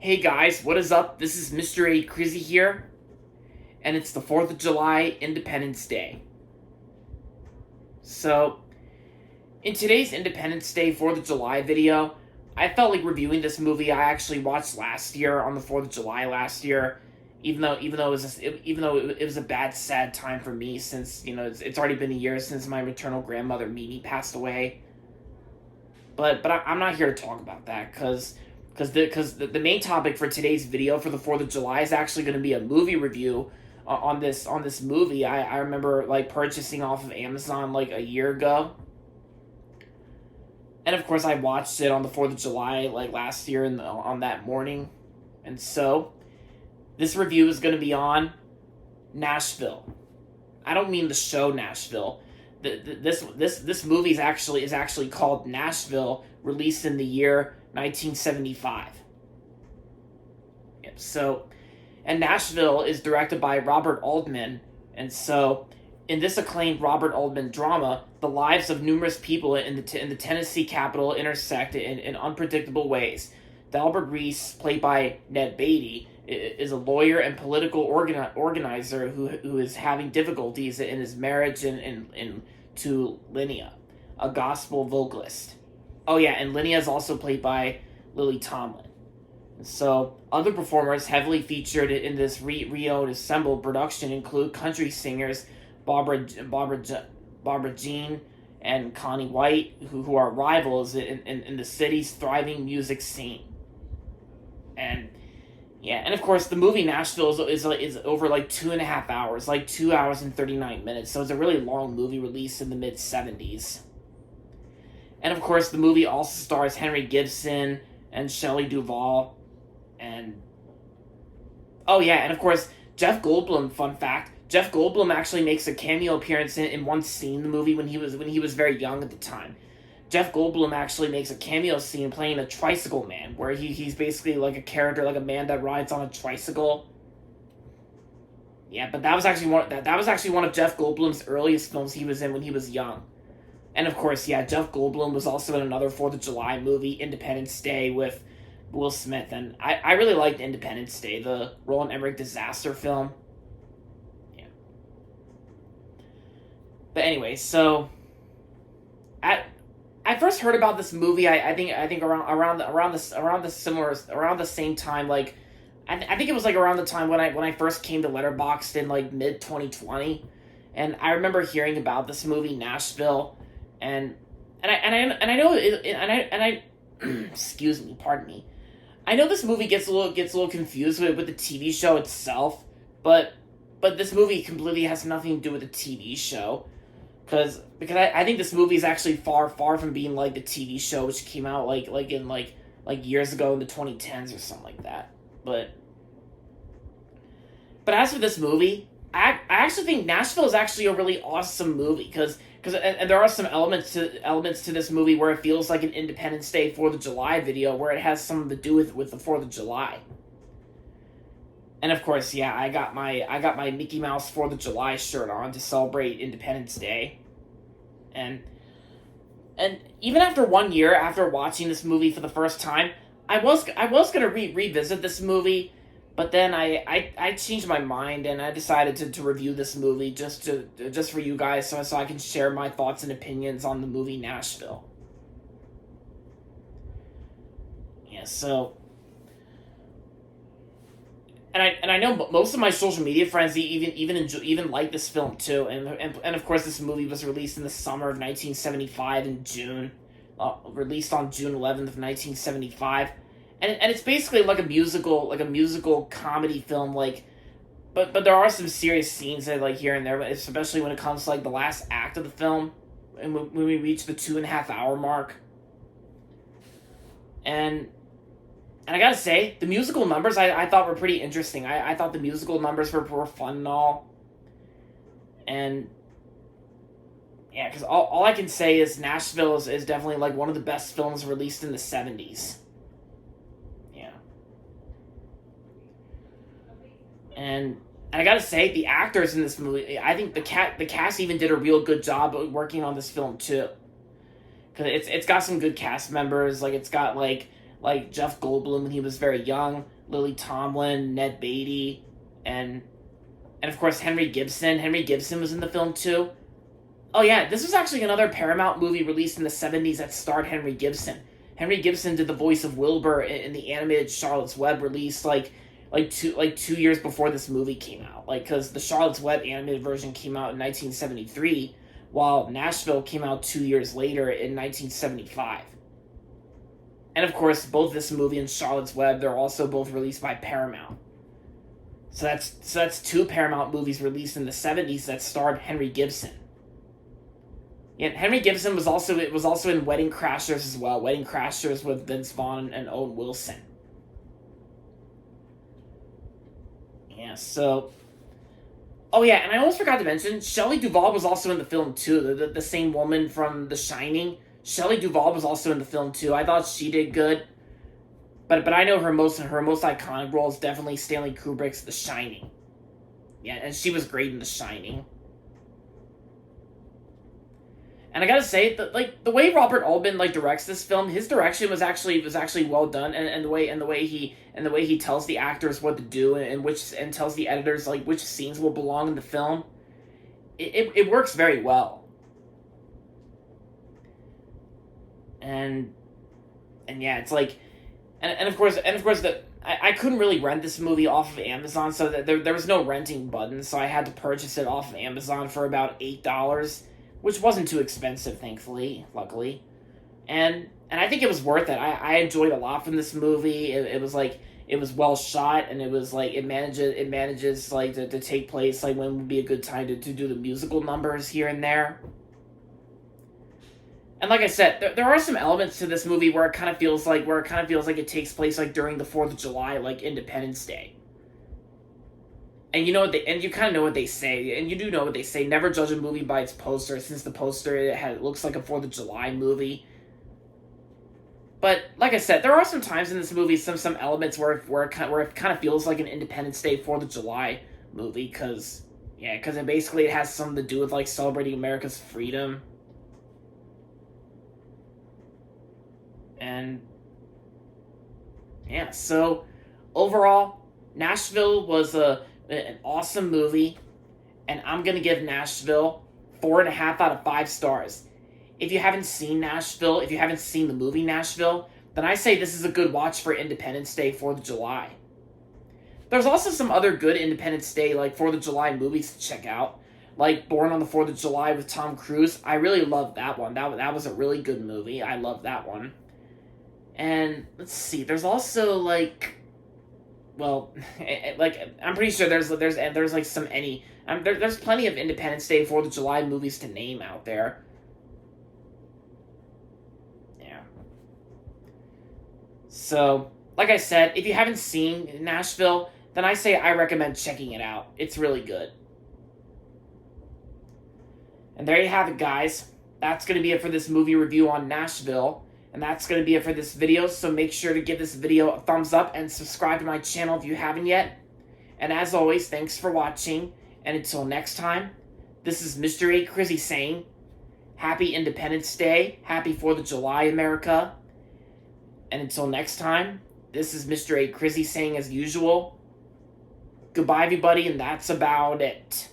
Hey guys, what is up? This is Mr. A. Crizzy here, and it's the 4th of July, Independence Day. So, in today's Independence Day 4th of July video, I felt like reviewing this movie I actually watched last year on the 4th of July last year, even though it was a bad, sad time for me since, it's already been a year since my maternal grandmother Mimi passed away. But I'm not here to talk about that because the main topic for today's video for the 4th of July is actually going to be a movie review on this movie. I remember like purchasing off of Amazon like a year ago. And of course I watched it on the 4th of July like last year on that morning. And so this review is going to be on Nashville. I don't mean the show Nashville. This movie is actually called Nashville, released in the year 1975. Yep. So, and Nashville is directed by Robert Altman, and so in this acclaimed Robert Altman drama, the lives of numerous people in the Tennessee capital intersect in unpredictable ways. Delbert Reese, played by Ned Beatty, is a lawyer and political organizer who is having difficulties in his marriage and to Linnea, a gospel vocalist. Oh yeah, and Linnea is also played by Lily Tomlin. So, other performers heavily featured in this assembled production include country singers Barbara Jean and Connie White, who are rivals in the city's thriving music scene. And yeah, and of course the movie Nashville is over like 2.5 hours, like 2 hours and 39 minutes. So it's a really long movie released in the mid-70s. And of course the movie also stars Henry Gibson and Shelley Duvall, and oh yeah, and of course Jeff Goldblum. Fun fact: Jeff Goldblum actually makes a cameo appearance in one scene in the movie when he was very young at the time. Jeff Goldblum actually makes a cameo scene playing a tricycle man, where he's basically like a character, like a man that rides on a tricycle. Yeah, but that was actually one of Jeff Goldblum's earliest films he was in when he was young. And of course, yeah, Jeff Goldblum was also in another 4th of July movie, Independence Day, with Will Smith. And I really liked Independence Day, the Roland Emmerich disaster film. Yeah. But anyway, so I first heard about this movie. I think around the same time. Like, I think it was like around the time when I first came to Letterboxd in like mid 2020, and I remember hearing about this movie Nashville, and I know excuse me, pardon me. I know this movie gets a little confused with the TV show itself, but this movie completely has nothing to do with the TV show. Because I think this movie is actually far from being like the TV show, which came out like years ago in the 2010s or something like that. But as for this movie, I actually think Nashville is actually a really awesome movie because there are some elements to this movie where it feels like an Independence Day 4th of July video where it has something to do with the 4th of July. And of course, yeah, I got my Mickey Mouse 4th of July shirt on to celebrate Independence Day. And even after 1 year after watching this movie for the first time, I was gonna revisit this movie, but then I changed my mind and I decided to review this movie just for you guys so I can share my thoughts and opinions on the movie Nashville. Yeah, so. And I know most of my social media friends even like this film too, and of course this movie was released in the summer of 1975 in June, released on June 11th of 1975, and it's basically like a musical comedy film, like, but there are some serious scenes that like here and there, especially when it comes to like the last act of the film, and when we reach the 2.5 hour mark, and I gotta say, the musical numbers I thought were pretty interesting. I thought the musical numbers were fun and all. And yeah, because all I can say is Nashville is definitely like one of the best films released in the 70s. Yeah. And I gotta say, the actors in this movie, I think the cast even did a real good job working on this film too. Because it's got some good cast members. Like, it's got like Jeff Goldblum when he was very young, Lily Tomlin, Ned Beatty, and of course Henry Gibson. Henry Gibson was in the film too. Oh yeah, this was actually another Paramount movie released in the 70s that starred Henry Gibson. Henry Gibson did the voice of Wilbur in the animated Charlotte's Web, released like 2 years before this movie came out. Like, because the Charlotte's Web animated version came out in 1973, while Nashville came out 2 years later in 1975. And of course, both this movie and Charlotte's Web, they're also both released by Paramount. So that's two Paramount movies released in the 70s that starred Henry Gibson. Yeah, Henry Gibson was also in Wedding Crashers as well. Wedding Crashers with Vince Vaughn and Owen Wilson. Yeah, so... Oh yeah, and I almost forgot to mention, Shelley Duvall was also in the film too. The same woman from The Shining. Shelley Duvall was also in the film too. I thought she did good. But I know her most iconic role is definitely Stanley Kubrick's The Shining. Yeah, and she was great in The Shining. And I gotta say, the way Robert Altman directs this film, his direction was actually well done, and the way he tells the actors what to do, and tells the editors which scenes will belong in the film, it works very well. And yeah, it's and of course I couldn't really rent this movie off of Amazon, so that there was no renting button, so I had to purchase it off of Amazon for about $8. Which wasn't too expensive, thankfully, luckily. And I think it was worth it. I enjoyed a lot from this movie. It was well shot, and it manages to take place when would be a good time to do the musical numbers here and there. And like I said, there are some elements to this movie where it kind of feels like it takes place during the 4th of July, Independence Day. And you kind of know what they say, and you do know what they say. Never judge a movie by its poster, since the poster it looks like a 4th of July movie. But like I said, there are some times in this movie, some elements where it kind of feels like an Independence Day 4th of July movie, because it has something to do with celebrating America's freedom. And yeah, so overall, Nashville was an awesome movie, and I'm gonna give Nashville 4.5 out of 5 stars. If you haven't seen Nashville, if you haven't seen the movie Nashville, then I say this is a good watch for Independence Day, 4th of July. There's also some other good Independence Day 4th of July movies to check out, like Born on the 4th of July with Tom Cruise. I really loved that one. That was a really good movie. I loved that one. And let's see, there's also I'm pretty sure there's plenty of Independence Day 4th of July movies to name out there. Yeah. So, like I said, if you haven't seen Nashville, then I recommend checking it out. It's really good. And there you have it, guys. That's going to be it for this movie review on Nashville. And that's going to be it for this video, so make sure to give this video a thumbs up and subscribe to my channel if you haven't yet. And as always, thanks for watching, and until next time, this is Mr. A. Crizzy saying, Happy Independence Day, Happy 4th of July, America. And until next time, this is Mr. A. Crizzy saying as usual, goodbye everybody, and that's about it.